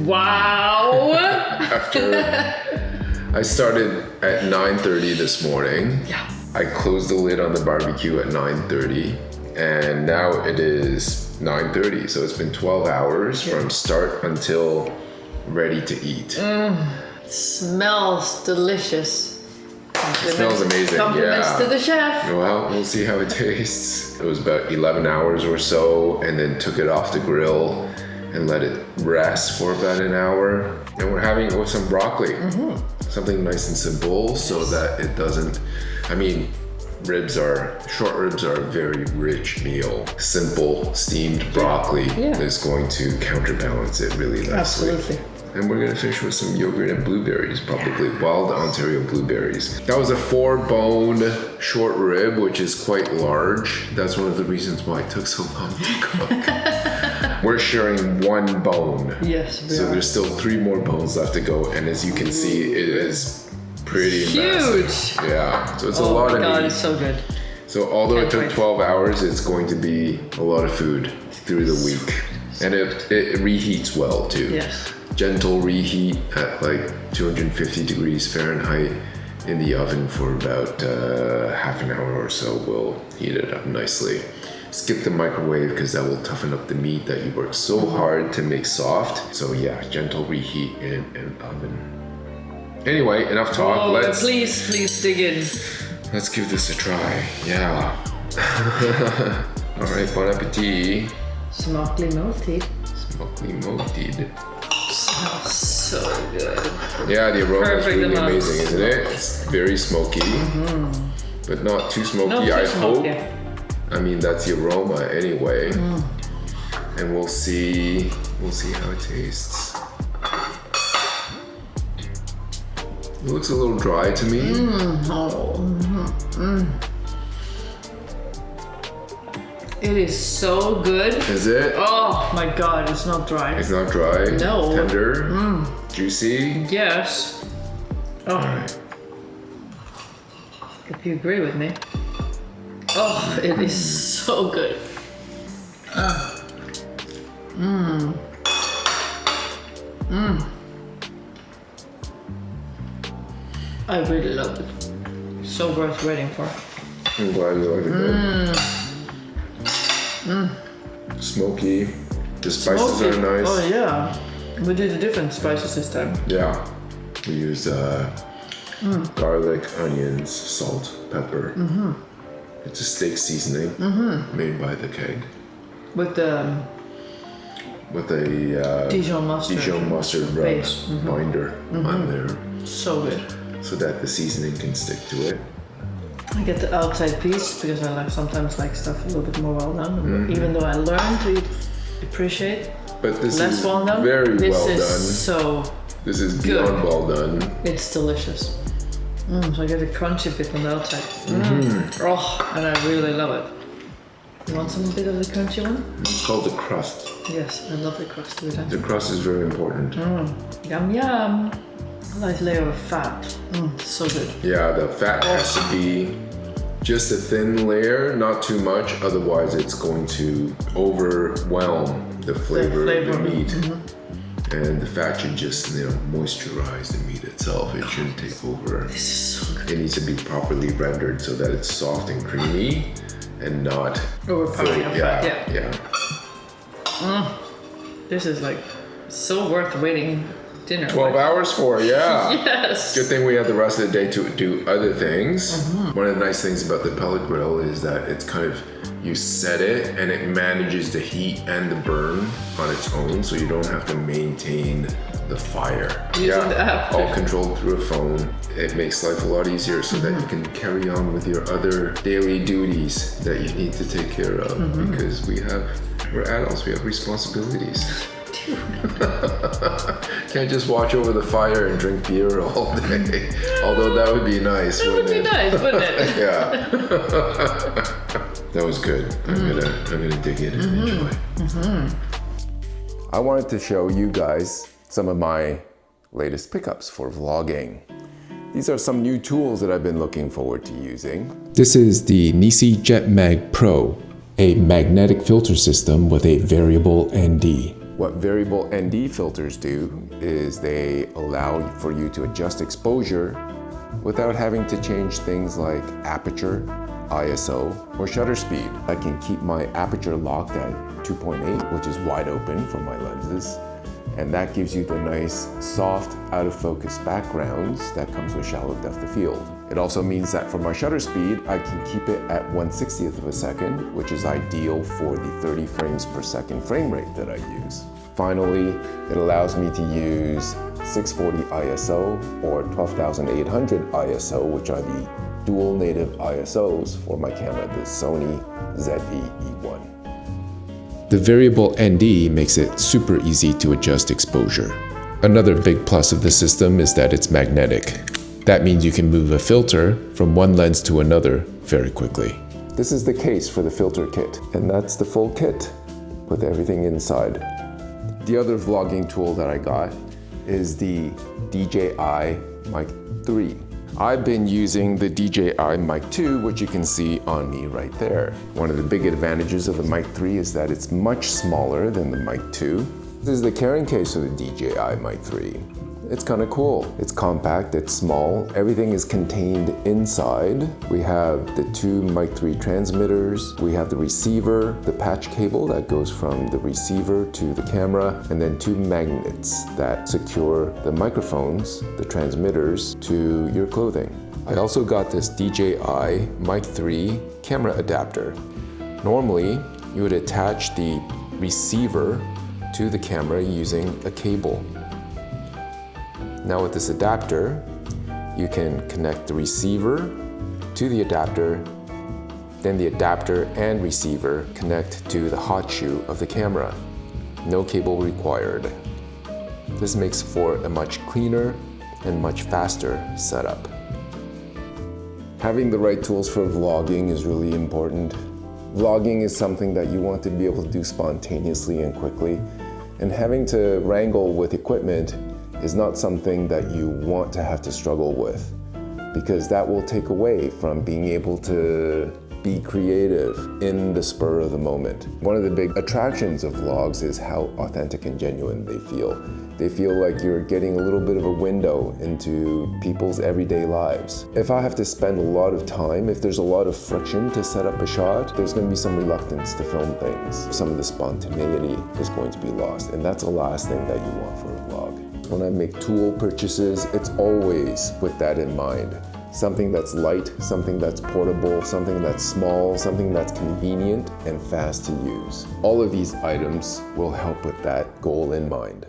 Wow! After I started at 9:30 this morning. Yeah. I closed the lid on the barbecue at 9:30, and now it is 9:30. So it's been 12 hours from start until ready to eat. Smells delicious. It smells amazing. Compliments to the chef. Well, we'll see how it tastes. It was about 11 hours or so, and then took it off the grill and let it rest for about an hour. And we're having it with some broccoli. Something nice and simple so that it doesn't, short ribs are a very rich meal. Simple steamed broccoli is going to counterbalance it really nicely. Absolutely. And we're gonna finish with some yogurt and blueberries, probably wild Ontario blueberries. That was a 4-bone short rib, which is quite large. That's one of the reasons why it took so long to cook. We're sharing 1 bone. Yes, we So are. there's still 3 more bones left to go, and as you can see, it is pretty Huge. massive. Yeah, so it's a lot of Oh my God, meat. it's so good. So although it Can't took wait. 12 hours, it's going to be a lot of food through the week. And it reheats well too. Yes. Gentle reheat at like 250 degrees Fahrenheit in the oven for about half an hour or so. We'll heat it up nicely. Skip the microwave because that will toughen up the meat that you work so hard to make soft. So yeah, gentle reheat in an oven. Anyway, enough talk. Oh, please dig in. Let's give this a try. Yeah. All right, bon appetit. Smakelig måltid. Smakelig måltid. Smells so good. Yeah, the aroma is Perfect really amount. amazing, isn't it? It's very smoky, but not too smoky, Not too I smoky. hope. That's the aroma anyway. And we'll see how it tastes. It looks a little dry to me. It is so good. Is it? Oh my God, it's not dry. It's not dry. No. Tender. Juicy. Yes. Oh, Alright. if you agree with me. Oh, it is so good. I really love it. So worth waiting for. I'm glad you like it. Smoky. The spices Smoky. are nice. Oh yeah. We did the different spices this time. Yeah. We used garlic, onions, salt, pepper. It's a steak seasoning made by the keg With the with a Dijon mustard rub base. binder on there So good. so that the seasoning can stick to it. I get the outside piece because I sometimes like stuff a little bit more well done. Even though I learned to appreciate But this less is well done. very this well is done. so This is beyond well done. it's delicious. So I get a crunchy bit on the outside. Oh, and I really love it. You want some bit of the crunchy one? It's called the crust. Yes, I love the crust with that. The crust is very important. Yum yum. A nice layer of fat. So good. Yeah, the fat has to be just a thin layer, not too much, otherwise it's going to overwhelm the flavor of the meat. And the fat should just, moisturize the meat itself. It shouldn't take over. This is so good. It needs to be properly rendered so that it's soft and creamy and not Overpowering of fat, yeah. This is like so worth waiting dinner. 12 hours for, yeah. Yes. Good thing we have the rest of the day to do other things. One of the nice things about the pellet grill is that it's kind of, you set it and it manages the heat and the burn on its own, so you don't have to maintain the fire. Using the app. All controlled through a phone. It makes life a lot easier so that you can carry on with your other daily duties that you need to take care of because we're adults, we have responsibilities. Can't just watch over the fire and drink beer all day. Although that would be nice. It would be nice, wouldn't it? Yeah. That was good. I'm gonna dig in and enjoy. I wanted to show you guys some of my latest pickups for vlogging. These are some new tools that I've been looking forward to using. This is the Nisi JetMag Pro, a magnetic filter system with a variable ND. What variable ND filters do is they allow for you to adjust exposure without having to change things like aperture, ISO, or shutter speed. I can keep my aperture locked at 2.8, which is wide open for my lenses, and that gives you the nice, soft, out of focus backgrounds that comes with shallow depth of field. It also means that for my shutter speed, I can keep it at 1/60th of a second, which is ideal for the 30 frames per second frame rate that I use. Finally, it allows me to use 640 ISO or 12,800 ISO, which are the dual native ISOs for my camera, the Sony ZV-E1. The variable ND makes it super easy to adjust exposure. Another big plus of the system is that it's magnetic. That means you can move a filter from one lens to another very quickly. This is the case for the filter kit, and that's the full kit with everything inside. The other vlogging tool that I got is the DJI Mic 3. I've been using the DJI Mic 2, which you can see on me right there. One of the big advantages of the Mic 3 is that it's much smaller than the Mic 2. This is the carrying case of the DJI Mic 3. It's kind of cool. It's compact, it's small, everything is contained inside. We have the two Mic 3 transmitters, we have the receiver, the patch cable that goes from the receiver to the camera, and then two magnets that secure the microphones, the transmitters, to your clothing. I also got this DJI Mic 3 camera adapter. Normally, you would attach the receiver to the camera using a cable. Now with this adapter, you can connect the receiver to the adapter, then the adapter and receiver connect to the hot shoe of the camera. No cable required. This makes for a much cleaner and much faster setup. Having the right tools for vlogging is really important. Vlogging is something that you want to be able to do spontaneously and quickly, and having to wrangle with equipment is not something that you want to have to struggle with, because that will take away from being able to be creative in the spur of the moment. One of the big attractions of vlogs is how authentic and genuine they feel. They feel like you're getting a little bit of a window into people's everyday lives. If I have to spend a lot of time, if there's a lot of friction to set up a shot, there's going to be some reluctance to film things. Some of the spontaneity is going to be lost, and that's the last thing that you want for a vlog. When I make tool purchases, it's always with that in mind. Something that's light, something that's portable, something that's small, something that's convenient and fast to use. All of these items will help with that goal in mind.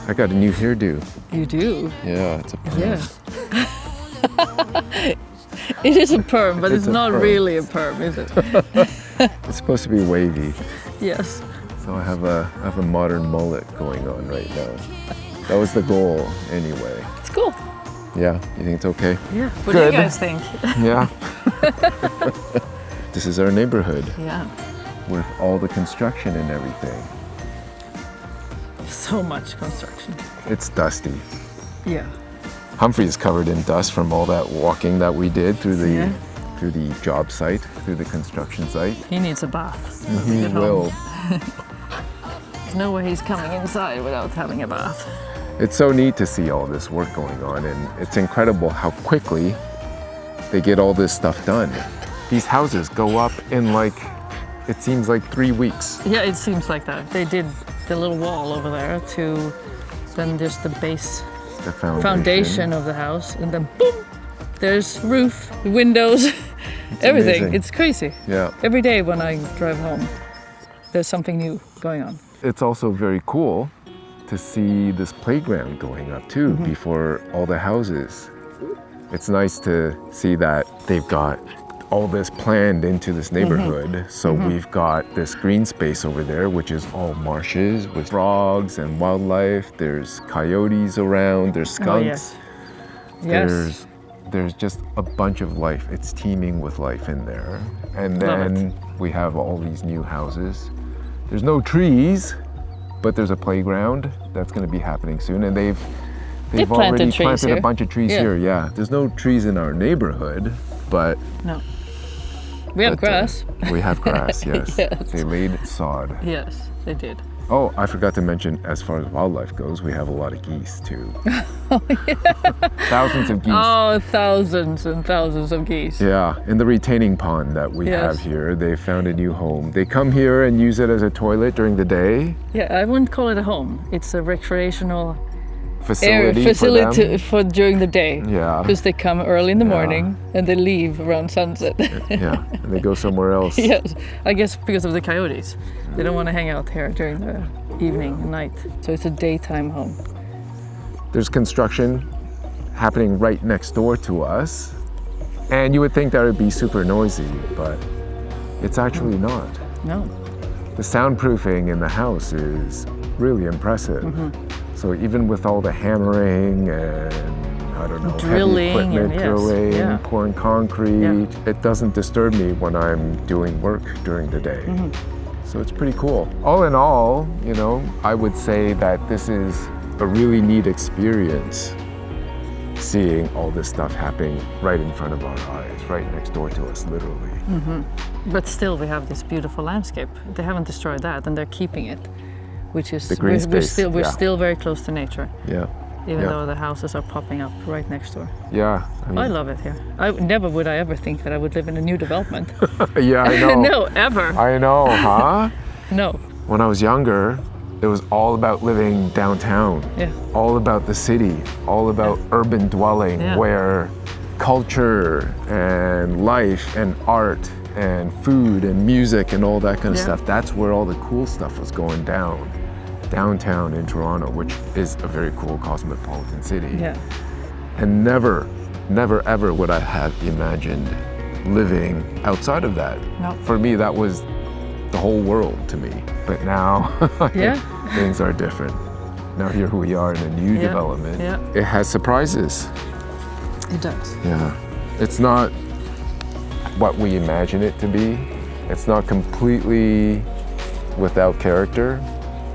I got a new hairdo. You do? Yeah, it's a perm. Yeah. It is a perm, but it's a not perm. really a perm, is it? It's supposed to be wavy. Yes. So I have a modern mullet going on right now. That was the goal anyway. It's cool. Yeah, you think it's okay? Yeah. What do you Good. guys think? Yeah. This is our neighborhood Yeah. with all the construction and everything. So much construction. It's dusty. Yeah. Humphrey is covered in dust from all that walking that we did through the Yeah. through the job site, through the construction site. He needs a bath. He Get home. will. There's no way he's coming inside without having a bath. It's so neat to see all this work going on, and it's incredible how quickly they get all this stuff done. These houses go up in it seems like 3 weeks. Yeah, it seems like that. They did the little wall over there to then there's the base The foundation of the house, and then boom, there's roof, windows, everything. amazing. It's crazy. Yeah. Every day when I drive home, there's something new going on. It's also very cool to see this playground going up too before all the houses. It's nice to see that they've got all this planned into this neighborhood. So we've got this green space over there, which is all marshes with frogs and wildlife. There's coyotes around, there's skunks. Yes. There's just a bunch of life. It's teeming with life in there. And Love then we have all these new houses. There's no trees, but there's a playground that's going to be happening soon. And they've planted already trees planted here. a bunch of trees Yeah. here. Yeah, there's no trees in our neighborhood, but No. We have grass. We have grass. Yes. Yes. They laid sod. Yes, they did. Oh, I forgot to mention, as far as wildlife goes, we have a lot of geese too. Thousands of geese. Oh, thousands and thousands of geese. Yeah, in the retaining pond that we Yes. have here, they found a new home. They come here and use it as a toilet during the day. Yeah, I wouldn't call it a home. It's a recreational Facility, facility for them. during the day. Yeah. Because they come early in the morning and they leave around sunset. Yeah, and they go somewhere else. Yes, I guess because of the coyotes. They don't want to hang out here during the evening and night. So it's a daytime home. There's construction happening right next door to us. And you would think that would be super noisy, but it's actually not. No. The soundproofing in the house is really impressive. So even with all the hammering and, I don't know, Drilling heavy equipment, and yes, drilling, yeah. pouring concrete, it doesn't disturb me when I'm doing work during the day. So it's pretty cool. All in all, you know, I would say that this is a really neat experience, seeing all this stuff happening right in front of our eyes, right next door to us, literally. But still, we have this beautiful landscape. They haven't destroyed that, and they're keeping it, which is The green we're space, still yeah. still very close to nature, Yeah. even Yeah. though the houses are popping up right next door. Yeah. I love it here. Never would I ever think that I would live in a new development. Yeah, I know. No, ever. I know, huh? No. When I was younger, it was all about living downtown, Yeah. all about the city, all about urban dwelling, Yeah. where culture and life and art and food and music and all that kind of Yeah. stuff, that's where all the cool stuff was going down. Downtown in Toronto, which is a very cool cosmopolitan city. Yeah. And never ever would I have imagined living outside of that. No. For me, that was the whole world to me. But now Yeah. things are different. Now here we are in a new Yeah. development. Yeah. It has surprises. It does. Yeah. It's not what we imagine it to be. It's not completely without character.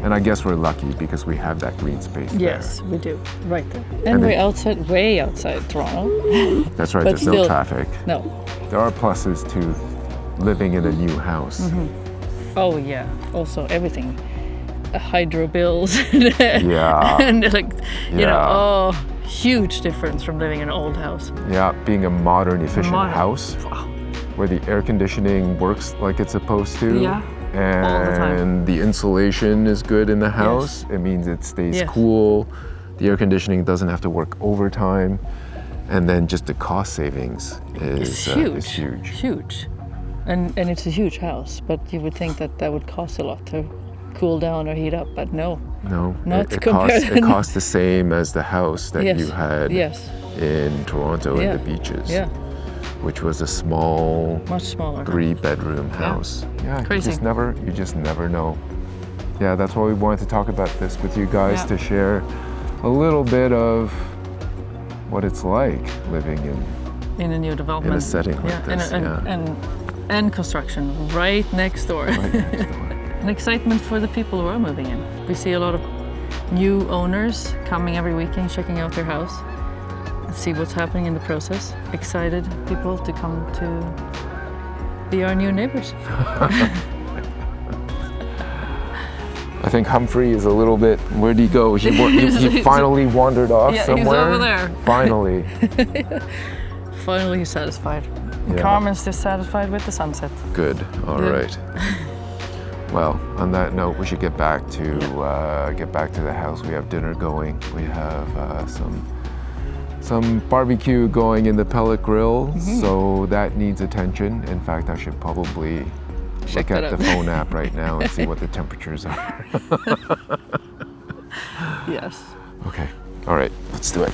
And I guess we're lucky because we have that green space Yes, we do. Right there. And, And we're then- outside, way outside Toronto. there. That's right, But there's no still- traffic. No. There are pluses to living in a new house. Oh yeah. Also everything. Hydro bills. Yeah. And like, you know, Yeah. oh, huge difference from living in an old house. Yeah, being a modern, efficient Modern. house Wow. where the air conditioning works like it's supposed to. Yeah. All the time. And the insulation is good in the house. It means it stays Yes. cool. The air conditioning doesn't have to work overtime. And then just the cost savings It's is huge. huge. Huge. And it's a huge house, but you would think that that would cost a lot to cool down or heat up, but no. No, Not it compared costs, it costs the same as the house that Yes. you had Yes. in Toronto Yeah. in the beaches, Yeah. which was a small Much smaller. 3-bedroom house. Yeah, Crazy. you just never know. Yeah, that's why we wanted to talk about this with you guys, Yeah. to share a little bit of what it's like living In a new development. in a setting like this. And construction right next door. Right next door. An excitement for the people who are moving in. We see a lot of new owners coming every weekend, checking out their house, and see what's happening in the process. Excited people to come to be our new neighbors. I think Humphrey is a little bit. Where'd he go? He finally wandered off somewhere. He's over there. Finally. Finally, he's satisfied. Yeah. Carmen's dissatisfied with the sunset. Good. All Good. right. Well, on that note, we should get back to the house. We have dinner going. We have some barbecue going in the pellet grill, so that needs attention. In fact, I should probably Check look that at out. the phone app right now and see what the temperatures are. Yes. Okay. All right. Let's do it.